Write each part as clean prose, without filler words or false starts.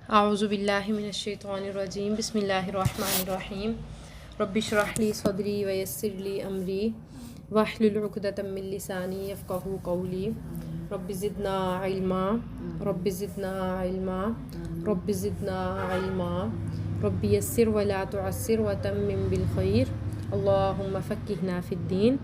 اعوذ باللہ من الشیطان الرجیم بسم اللہ الرحمن الرحیم رب اشرح لی صدری ویسر لی امری واحلل عقدۃ من لسانی یفقہوا قولی رب زدنا علما رب زدنا علما رب زدنا علما رب یسر ولا تعسر وتمم بالخیر اللہم فقہنا فی الدین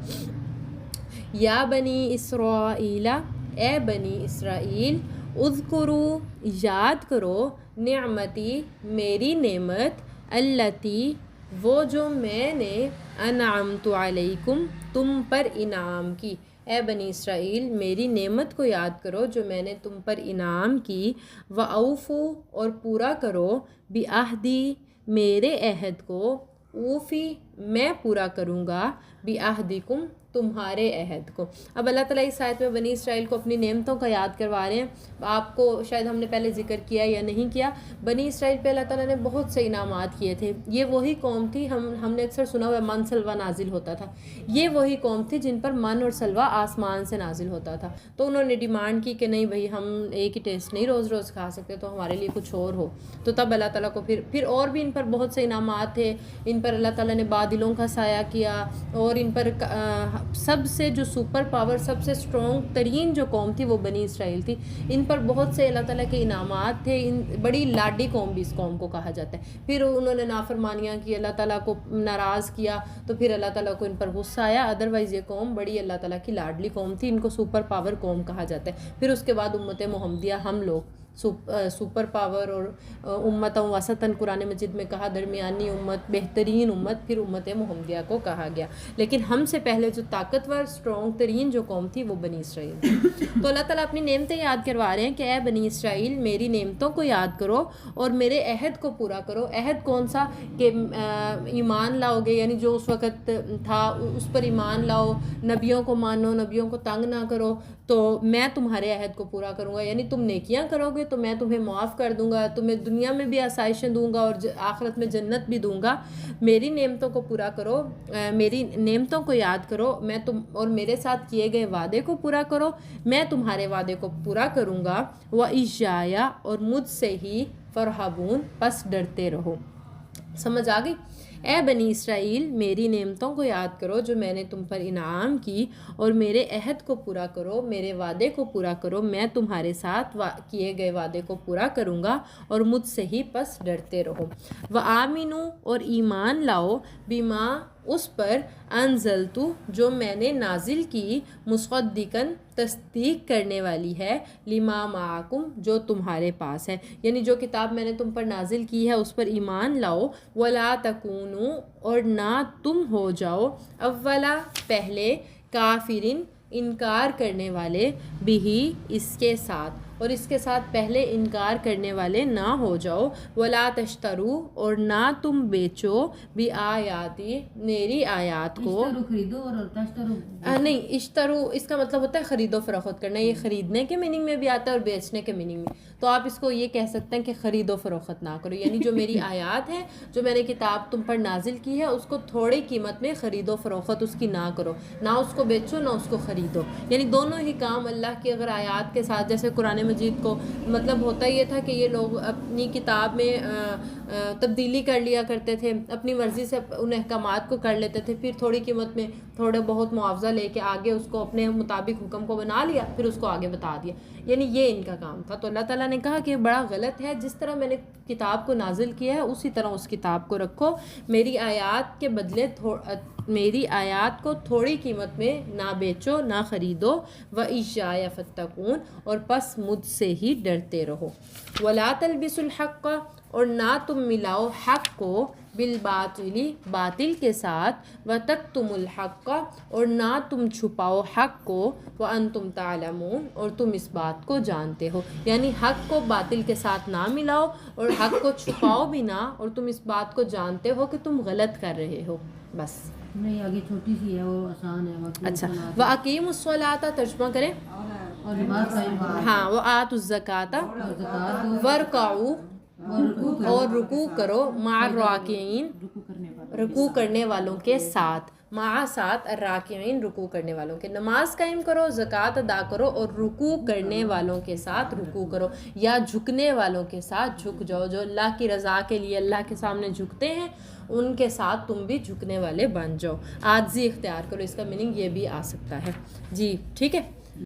یا بنی اسرائیل، اے بنی اسرائیل، اذکروا، یاد کرو، نعمتی، میری نعمت، اللتی، وہ جو میں نے انعمت علیکم، تم پر انعام کی۔ اے بنی اسرائیل، میری نعمت کو یاد کرو جو میں نے تم پر انعام کی۔ وَأَوْفُوا، اور پورا کرو، بِعَہْدِی، میرے عہد کو، اوفی، میں پورا کروں گا، بِعَہْدِکم، تمہارے عہد کو۔ اب اللہ تعالیٰ اس آیت میں بنی اسرائیل کو اپنی نعمتوں کا یاد کروا رہے ہیں۔ آپ کو شاید ہم نے پہلے ذکر کیا یا نہیں کیا، بنی اسرائیل پہ اللہ تعالیٰ نے بہت سے انعامات کیے تھے۔ یہ وہی قوم تھی، ہم نے اکثر سنا ہوا من سلوہ نازل ہوتا تھا، یہ وہی قوم تھی جن پر من اور سلوہ آسمان سے نازل ہوتا تھا۔ تو انہوں نے ڈیمانڈ کی کہ نہیں بھائی، ہم ایک ہی ٹیسٹ نہیں روز روز کھا سکتے، تو ہمارے لیے کچھ اور ہو۔ تو تب اللہ تعالیٰ کو پھر اور بھی ان پر بہت سے انعامات تھے۔ ان پر اللہ تعالیٰ نے بادلوں کا سایہ کیا، اور ان پر سب سے جو سپر پاور، سب سے اسٹرانگ ترین جو قوم تھی وہ بنی اسرائیل تھی۔ ان پر بہت سے اللہ تعالیٰ کے انعامات تھے۔ بڑی لاڈی قوم بھی اس قوم کو کہا جاتا ہے۔ پھر انہوں نے نافرمانیاں کی، اللہ تعالیٰ کو ناراض کیا، تو پھر اللہ تعالیٰ کو ان پر غصہ آیا۔ ادروائز یہ قوم بڑی اللہ تعالیٰ کی لاڈلی قوم تھی، ان کو سپر پاور قوم کہا جاتا ہے۔ پھر اس کے بعد امت محمدیہ، ہم لوگ سپر پاور اور امت وسطاً قرآن مجید میں کہا، درمیانی امت، بہترین امت، پھر امت محمدیہ کو کہا گیا۔ لیکن ہم سے پہلے جو طاقتور اسٹرانگ ترین جو قوم تھی وہ بنی اسرائیل تھی۔ تو اللہ تعالیٰ اپنی نعمتیں یاد کروا رہے ہیں کہ اے بنی اسرائیل، میری نعمتوں کو یاد کرو اور میرے عہد کو پورا کرو۔ عہد کون سا؟ کہ ایمان لاؤ گے، یعنی جو اس وقت تھا اس پر ایمان لاؤ، نبیوں کو مانو، نبیوں کو تنگ نہ کرو، تو میں تمہارے عہد کو پورا کروں گا۔ یعنی تم نیکیاں کرو گے تو میں تمہیں معاف کر دوں گا، تمہیں دنیا میں بھی آسائشیں دوں گا اور آخرت میں جنت بھی دوں گا۔ میری نعمتوں کو پورا کرو، میری نعمتوں کو یاد کرو، اور میرے ساتھ کیے گئے وعدے کو پورا کرو، میں تمہارے وعدے کو پورا کروں گا۔ وَإِيَّايَ، اور مجھ سے ہی، فَارْهَبُونَ، پس ڈرتے رہو۔ سمجھ آ گئی؟ اے بنی اسرائیل، میری نعمتوں کو یاد کرو جو میں نے تم پر انعام کی، اور میرے عہد کو پورا کرو، میرے وعدے کو پورا کرو، میں تمہارے ساتھ کیے گئے وعدے کو پورا کروں گا، اور مجھ سے ہی پس ڈرتے رہو۔ وَآمِنُوا، اور ایمان لاؤ، بِمَا، اس پر، انزلتُ، جو میں نے نازل کی، مصدقاً، تصدیق کرنے والی ہے، لما معکم، جو تمہارے پاس ہے۔ یعنی جو کتاب میں نے تم پر نازل کی ہے اس پر ایمان لاؤ۔ ولا تکونوا، اور نہ تم ہو جاؤ، اولا، پہلے، کافرین، انکار کرنے والے، بھی، اس کے ساتھ، اور اس کے ساتھ پہلے انکار کرنے والے نہ ہو جاؤ۔ ولا تشترو، اور نہ تم بیچو، بآیاتی، میری آیات کو، خریدو اور تشترو نہیں، اشترو اس کا مطلب ہوتا ہے خرید و فروخت کرنا۔ یہ خریدنے کے میننگ میں بھی آتا ہے اور بیچنے کے میننگ میں۔ تو آپ اس کو یہ کہہ سکتے ہیں کہ خرید و فروخت نہ کرو، یعنی جو میری آیات ہے، جو میں نے کتاب تم پر نازل کی ہے، اس کو تھوڑی قیمت میں خرید و فروخت اس کی نہ کرو، نہ اس کو بیچو نہ اس کو خریدو۔ یعنی دونوں ہی کام اللہ کی اگر آیات کے ساتھ، جیسے قرآن مجید کو مطلب ہوتا یہ تھا کہ یہ لوگ اپنی کتاب میں تبدیلی کر لیا کرتے تھے، اپنی مرضی سے ان احکامات کو کر لیتے تھے، پھر تھوڑی قیمت میں تھوڑا بہت معاوضہ لے کے آگے اس کو اپنے مطابق حکم کو بنا لیا، پھر اس کو آگے بتا دیا۔ یعنی یہ ان کا کام تھا۔ تو اللہ تعالیٰ نے کہا کہ بڑا غلط ہے، جس طرح میں نے کتاب کو نازل کیا ہے اسی طرح اس کتاب کو رکھو، میری آیات کے بدلے میری آیات کو تھوڑی قیمت میں نہ بیچو نہ خریدو۔ وَإِيَّايَ فَاتَّقُونَ، اور پس مجھ سے ہی ڈرتے رہو۔ وَلَا تَلْبِسُوا الْحَقَّ، اور نہ تم ملاؤ حق کو، بالباطل، باطل کے ساتھ، وَتَكْتُمُوا الْحَقَّ، اور نہ تم چھپاؤ حق کو، وَأَنْتُمْ تَعْلَمُونَ، اور تم اس بات کو جانتے ہو۔ یعنی حق کو باطل کے ساتھ نہ ملاؤ اور حق کو چھپاؤ بھی نہ، اور تم اس بات کو جانتے ہو کہ تم غلط کر رہے ہو۔ بس نہیں، آگے چھوٹی سی ہے، وہ آسان ہے۔ اچھا، وَأَقِیمُوا الصَّلَاةَ، ترجمہ کریں۔ اور نماز قائم کرو، ہاں، وَآتُوا الزَّکَاةَ، زکوٰۃ دو، وَارْکَعُوا، اور رکوع کرو، مع الراکعین، رکوع کرنے والا، رکوع کرنے والوں کے ساتھ۔ مع ساتھ الراکعین رکوع کرنے والوں کے. نماز قائم کرو، زکوٰۃ ادا کرو اور رکوع کرنے والوں کے ساتھ رکوع کرو، یا جھکنے والوں کے ساتھ جھک جاؤ. جو اللہ کی رضا کے لیے اللہ کے سامنے جھکتے ہیں ان کے ساتھ تم بھی جھکنے والے بن جاؤ. عاجزی اختیار کرو، اس کا میننگ یہ بھی آ سکتا ہے. جی ٹھیک ہے.